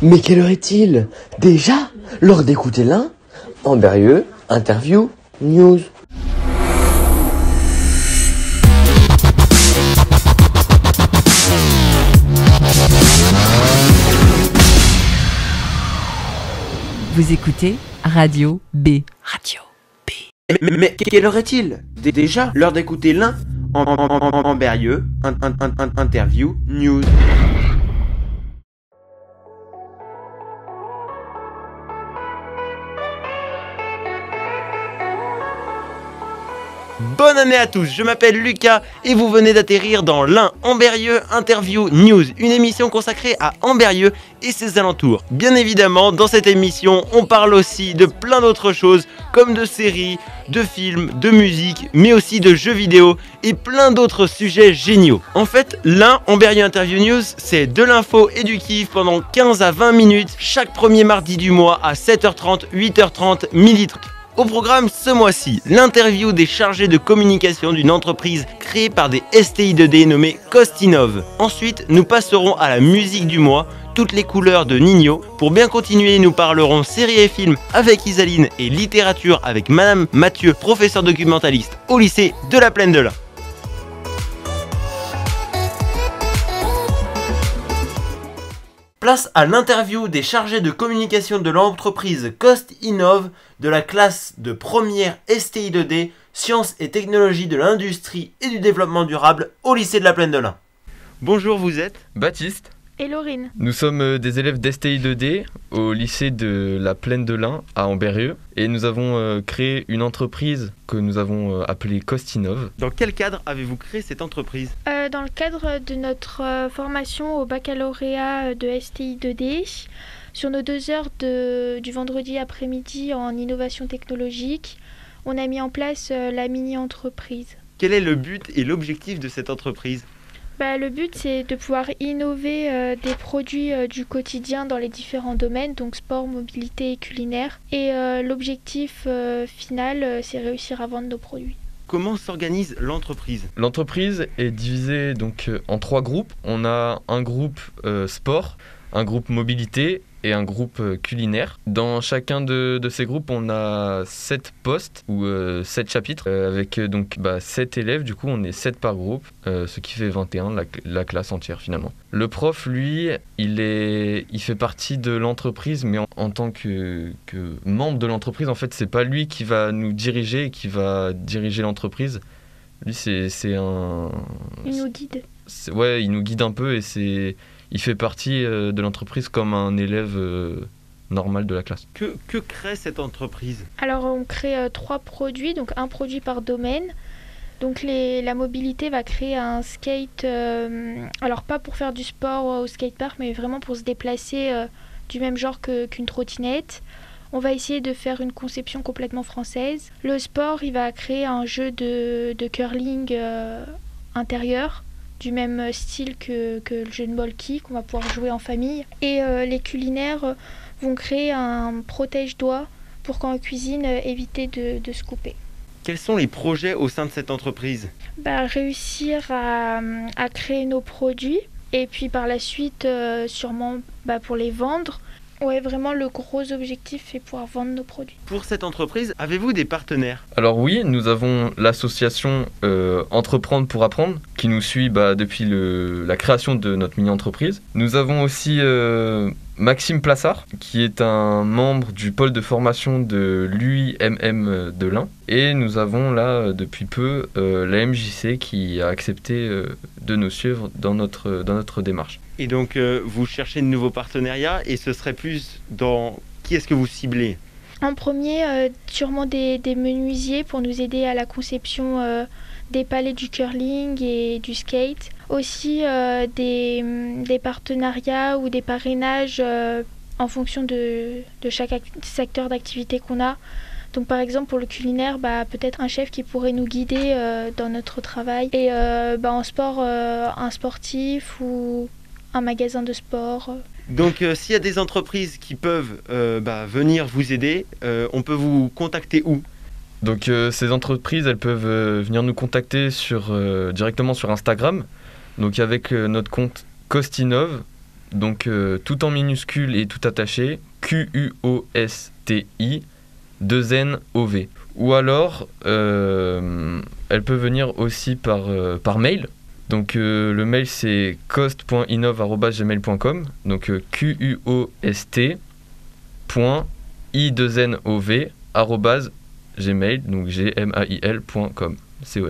Mais quelle heure est-il? Déjà? L'heure d'écouter l'un? Amberieux, interview, news. Vous écoutez Radio B. Radio B. Mais quelle heure est-il? Déjà l'heure d'écouter l'un? Amberieux, interview, news. Bonne année à tous, je m'appelle Lucas et vous venez d'atterrir dans l'un Amberieux Interview News, une émission consacrée à Amberieux et ses alentours. Bien évidemment, dans cette émission, on parle aussi de plein d'autres choses, comme de séries, de films, de musique, mais aussi de jeux vidéo et plein d'autres sujets géniaux. En fait, l'un Amberieux Interview News, c'est de l'info et du kiff pendant 15 à 20 minutes, chaque premier mardi du mois à 7h30, 8h30, 12h30. Au programme ce mois-ci, l'interview des chargés de communication d'une entreprise créée par des STI 2D nommée Costinov. Ensuite, nous passerons à la musique du mois, toutes les couleurs de Nino. Pour bien continuer, nous parlerons séries et films avec Isaline et littérature avec Madame Mathieu, professeur documentaliste au lycée de la Plaine de l'Ain. Place à l'interview des chargés de communication de l'entreprise Costinov de la classe de première STI 2D, sciences et technologies de l'industrie et du développement durable au lycée de la Plaine de l'Ain. Bonjour, vous êtes Baptiste et Laurine. Nous sommes des élèves d'STI 2D au lycée de la Plaine de l'Ain à Amberieux et nous avons créé une entreprise que nous avons appelée Costinov. Dans quel cadre avez-vous créé cette entreprise ? Dans le cadre de notre formation au baccalauréat de STI 2D, sur nos 2 heures du vendredi après-midi en innovation technologique, on a mis en place la mini-entreprise. Quel est le but et l'objectif de cette entreprise ? Le but, c'est de pouvoir innover des produits du quotidien dans les différents domaines, donc sport, mobilité et culinaire. Et l'objectif final, c'est réussir à vendre nos produits. Comment s'organise l'entreprise ? L'entreprise est divisée donc en 3 groupes. On a un groupe sport, un groupe mobilité et un groupe culinaire. Dans chacun de ces groupes, on a 7 postes ou 7 chapitres avec 7 élèves. Du coup, on est 7 par groupe, ce qui fait 21, la classe entière finalement. Le prof, lui, il fait partie de l'entreprise, mais en tant que membre de l'entreprise, en fait, c'est pas lui qui va nous diriger et qui va diriger l'entreprise. Lui, c'est un... Il nous guide. Ouais, il nous guide un peu et il fait partie de l'entreprise comme un élève normal de la classe. Que crée cette entreprise ? Alors, on crée 3 produits, donc un produit par domaine. Donc, la mobilité va créer un skate, alors pas pour faire du sport au skatepark, mais vraiment pour se déplacer du même genre qu'une trottinette. On va essayer de faire une conception complètement française. Le sport, il va créer un jeu de curling intérieur, du même style que le jeu de molki qu'on va pouvoir jouer en famille. Et les culinaires vont créer un protège-doigts pour qu'en cuisine, éviter de se couper. Quels sont les projets au sein de cette entreprise ? Réussir à créer nos produits et puis par la suite, sûrement pour les vendre. Ouais, vraiment le gros objectif c'est pouvoir vendre nos produits. Pour cette entreprise, avez-vous des partenaires ? Alors oui, nous avons l'association Entreprendre pour apprendre qui nous suit depuis la création de notre mini-entreprise. Nous avons aussi Maxime Plassard qui est un membre du pôle de formation de l'UIMM de l'Ain. Et nous avons là depuis peu la MJC qui a accepté de nous suivre dans notre démarche. Et donc vous cherchez de nouveaux partenariats et ce serait plus dans qui est-ce que vous ciblez ? En premier, sûrement des menuisiers pour nous aider à la conception des palets du curling et du skate. Aussi des partenariats ou des parrainages en fonction de chaque secteur d'activité qu'on a. Donc par exemple pour le culinaire, peut-être un chef qui pourrait nous guider dans notre travail. Et en sport, un sportif ou un magasin de sport. Donc s'il y a des entreprises qui peuvent venir vous aider, on peut vous contacter où ? Donc ces entreprises, elles peuvent venir nous contacter directement sur Instagram, donc avec notre compte Costinov, Donc tout en minuscule et tout attaché, QUOSTI 2NOV. Ou alors, elle peut venir aussi par mail. Donc le mail c'est cost.innov@gmail.com. Donc QUOST.I2NOV@gmail, donc gmail.com. Si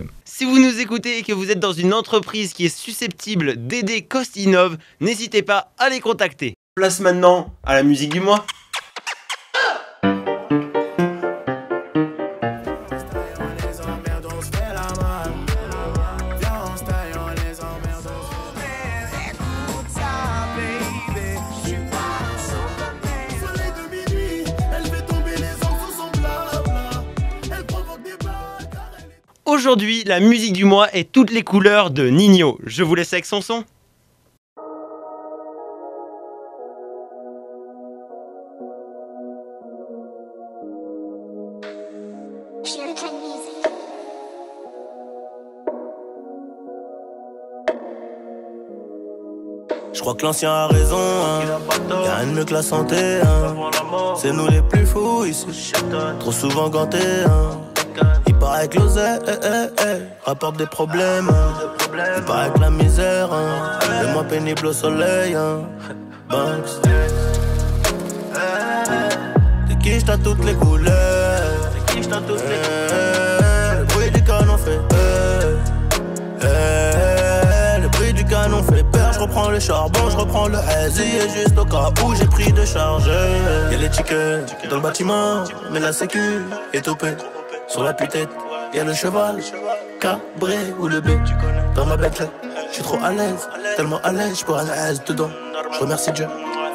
vous nous écoutez et que vous êtes dans une entreprise qui est susceptible d'aider Cost Innov, n'hésitez pas à les contacter. Place maintenant à la musique du mois. Aujourd'hui, la musique du mois est toutes les couleurs de Ninho. Je vous laisse avec son son. Je crois que l'ancien a raison, hein. Y'a rien de mieux que la santé, hein. C'est nous les plus fous ici, trop souvent gantés, hein. Il paraît que l'oseille, rapporte des problèmes, hein. Il paraît que la misère, hein, est moins pénible au soleil, hein. Banks. T'es quiche, t'as toutes les couleurs. Le bruit du canon fait le bruit du canon fait peur. Je reprends le charbon, je reprends le hazy. Et juste au cas où j'ai pris de charge. Y'a les chickens dans le bâtiment, mais la sécu est topée. Sur la putette, y'a le cheval, cabré ou le B. Dans ma Bentley, j'suis trop à l'aise, tellement à l'aise, j'pourrais un aise dedans. J'remercie Dieu,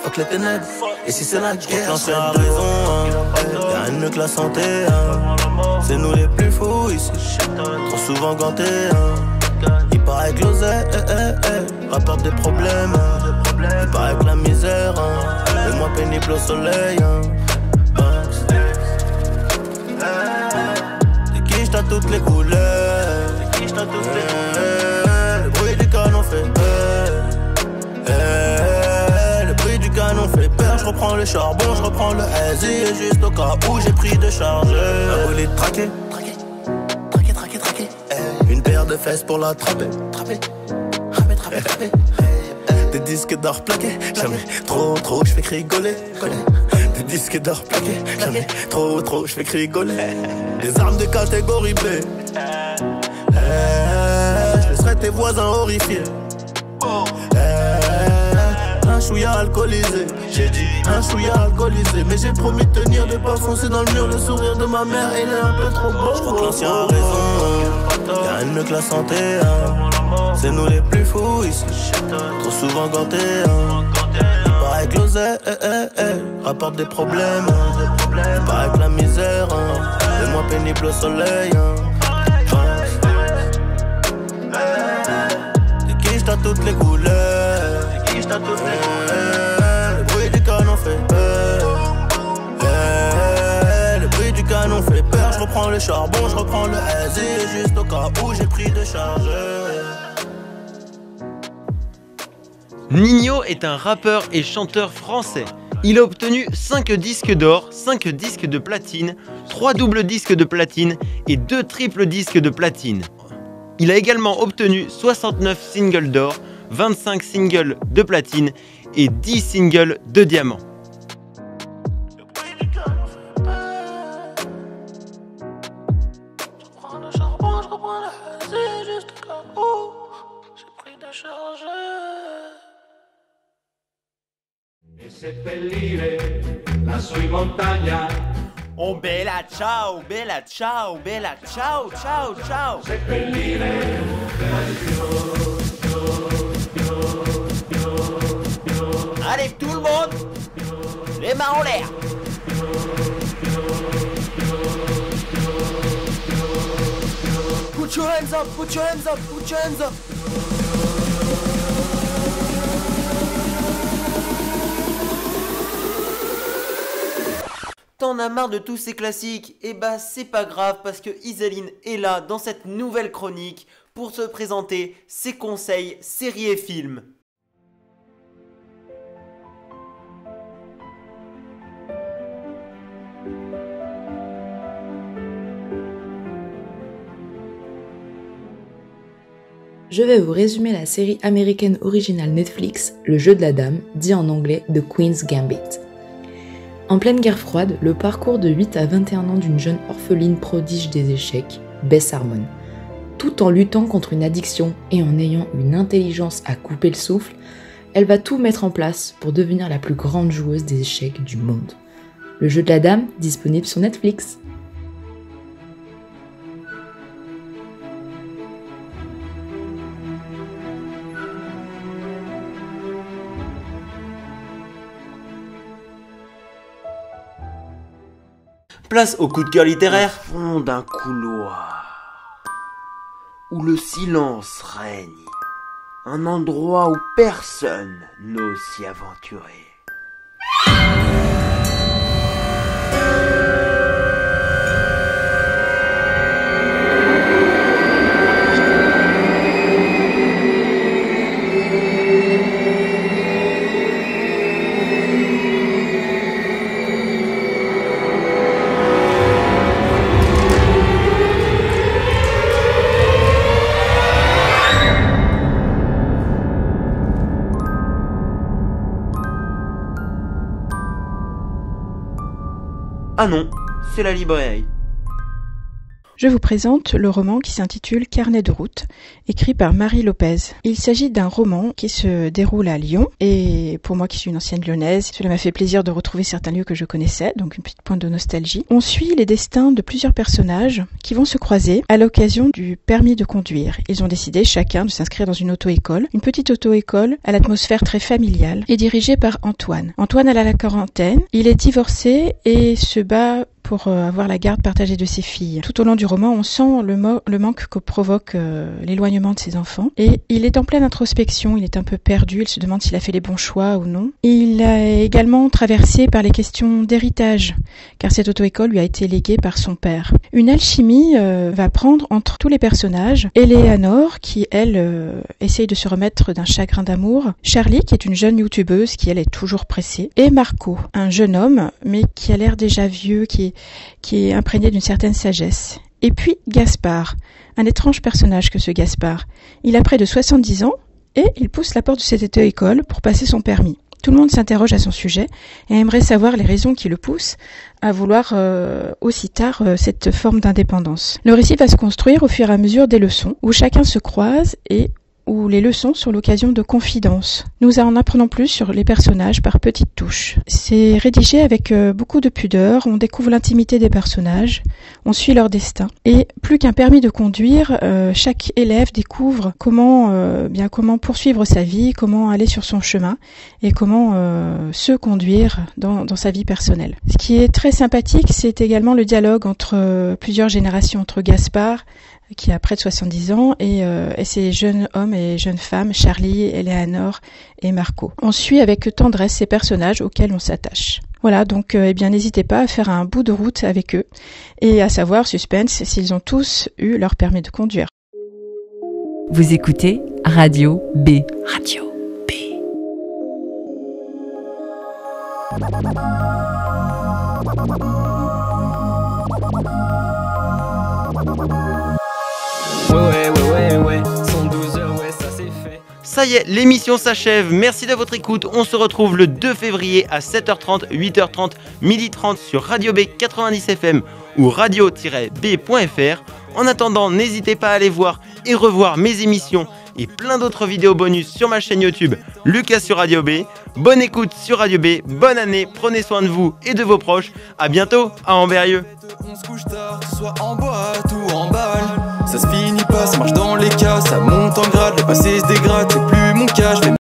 fuck les ténèbres. Et si c'est là que j'crois que l'ancien a raison, hein. Y'a rien de mieux que la santé, hein. C'est nous les plus fous ici, trop souvent gantés, hein. Il paraît que l'oseille, rapporte des problèmes, hein. Il paraît que la misère, hein, est moins pénible au soleil, hein. T'as toutes les couleurs. Le bruit du canon fait le bruit du canon fait peur. Je reprends le charbon, je reprends le hazy. Et juste au cas où j'ai pris de charge. Un bolide traqué. Une paire de fesses pour l'attraper. Des disques d'or plaqués. Jamais trop, je fais que rigoler. Des disques d'or plaqués. Jamais trop, je fais que rigoler. Des armes de catégorie B. Je laisserai tes voisins horrifiés. Un chouïa alcoolisé. J'ai dit un chouïa alcoolisé. Mais j'ai promis de tenir, de pas foncer dans le mur. Le sourire de ma mère, il est un peu trop beau. Je crois que l'ancien a raison. Y'a rien de mieux que la santé, hein. C'est nous les plus fous ici, trop souvent gantés, hein. Il paraît que l'oseille, rapporte des problèmes, hein. Il paraît que la misère, hein, est moins pénible au soleil, hein. T'es quiche, t'as toutes les couleurs. Le bruit du canon fait le bruit du canon fait peur. Je reprends le charbon, je reprends le hazy. Juste au cas où j'ai pris de charge. Ninho est un rappeur et chanteur français. Il a obtenu 5 disques d'or, 5 disques de platine, 3 doubles disques de platine et 2 triples disques de platine. Il a également obtenu 69 singles d'or, 25 singles de platine et 10 singles de diamant. E seppellire la sua in montagna. Oh bella ciao, ciao, ciao, ciao. Seppellire Allez tout le monde, les mains en l'air. Put your hands up, put your hands up, put your hands up. T'en as marre de tous ces classiques? Eh bah c'est pas grave parce que Isaline est là dans cette nouvelle chronique pour te présenter ses conseils séries et films. je vais vous résumer la série américaine originale Netflix, Le jeu de la dame, dit en anglais The Queen's Gambit. En pleine guerre froide, le parcours de 8 à 21 ans d'une jeune orpheline prodige des échecs, Bess Harmon. Tout en luttant contre une addiction et en ayant une intelligence à couper le souffle, elle va tout mettre en place pour devenir la plus grande joueuse des échecs du monde. Le jeu de la dame, disponible sur Netflix. Place au coup de cœur littéraire. Au fond d'un couloir où le silence règne, un endroit où personne n'ose s'y aventurer. Ah non, c'est la librairie. Je vous présente le roman qui s'intitule Carnet de route, écrit par Marie Lopez. Il s'agit d'un roman qui se déroule à Lyon, et pour moi qui suis une ancienne lyonnaise, cela m'a fait plaisir de retrouver certains lieux que je connaissais, donc une petite pointe de nostalgie. On suit les destins de plusieurs personnages qui vont se croiser à l'occasion du permis de conduire. Ils ont décidé chacun de s'inscrire dans une auto-école, une petite auto-école à l'atmosphère très familiale, et dirigée par Antoine. Antoine a la quarantaine, il est divorcé et se bat pour avoir la garde partagée de ses filles. Tout au long du roman, on sent le manque que provoque l'éloignement de ses enfants. Et il est en pleine introspection, il est un peu perdu, il se demande s'il a fait les bons choix ou non. Il est également traversé par les questions d'héritage, car cette auto-école lui a été léguée par son père. Une alchimie va prendre entre tous les personnages. Eleanor, qui elle essaye de se remettre d'un chagrin d'amour. Charlie, qui est une jeune youtubeuse, qui elle est toujours pressée. Et Marco, un jeune homme, mais qui a l'air déjà vieux, qui est imprégné d'une certaine sagesse. Et puis Gaspard, un étrange personnage que ce Gaspard. Il a près de 70 ans et il pousse la porte de cette auto-école pour passer son permis. Tout le monde s'interroge à son sujet et aimerait savoir les raisons qui le poussent à vouloir aussi tard cette forme d'indépendance. Le récit va se construire au fur et à mesure des leçons, où chacun se croise et où les leçons sont l'occasion de confidences. Nous en apprenons plus sur les personnages par petites touches. C'est rédigé avec beaucoup de pudeur, on découvre l'intimité des personnages, on suit leur destin. Et plus qu'un permis de conduire, chaque élève découvre comment poursuivre sa vie, comment aller sur son chemin et comment se conduire dans sa vie personnelle. Ce qui est très sympathique, c'est également le dialogue entre plusieurs générations, entre Gaspard, qui a près de 70 ans, et ces jeunes hommes et jeunes femmes, Charlie, Eleanor et Marco. On suit avec tendresse ces personnages auxquels on s'attache. Voilà, donc n'hésitez pas à faire un bout de route avec eux, et à savoir, suspense, s'ils ont tous eu leur permis de conduire. Vous écoutez Radio B. Radio B. Ouais, 112 heures, ouais, ça c'est fait. Ça y est, l'émission s'achève. Merci de votre écoute. On se retrouve le 2 février à 7h30, 8h30, 12h30 sur Radio B 90 FM ou radio-b.fr. En attendant, n'hésitez pas à aller voir et revoir mes émissions et plein d'autres vidéos bonus sur ma chaîne YouTube Lucas sur Radio B. Bonne écoute sur Radio B, bonne année, prenez soin de vous et de vos proches. À bientôt à Amberieu. On se couche tard, soit en boîte ou en balle. Ça se finit pas, ça marche dans les cas, ça monte en grade, le passé se dégrade, c'est plus mon cas, je fais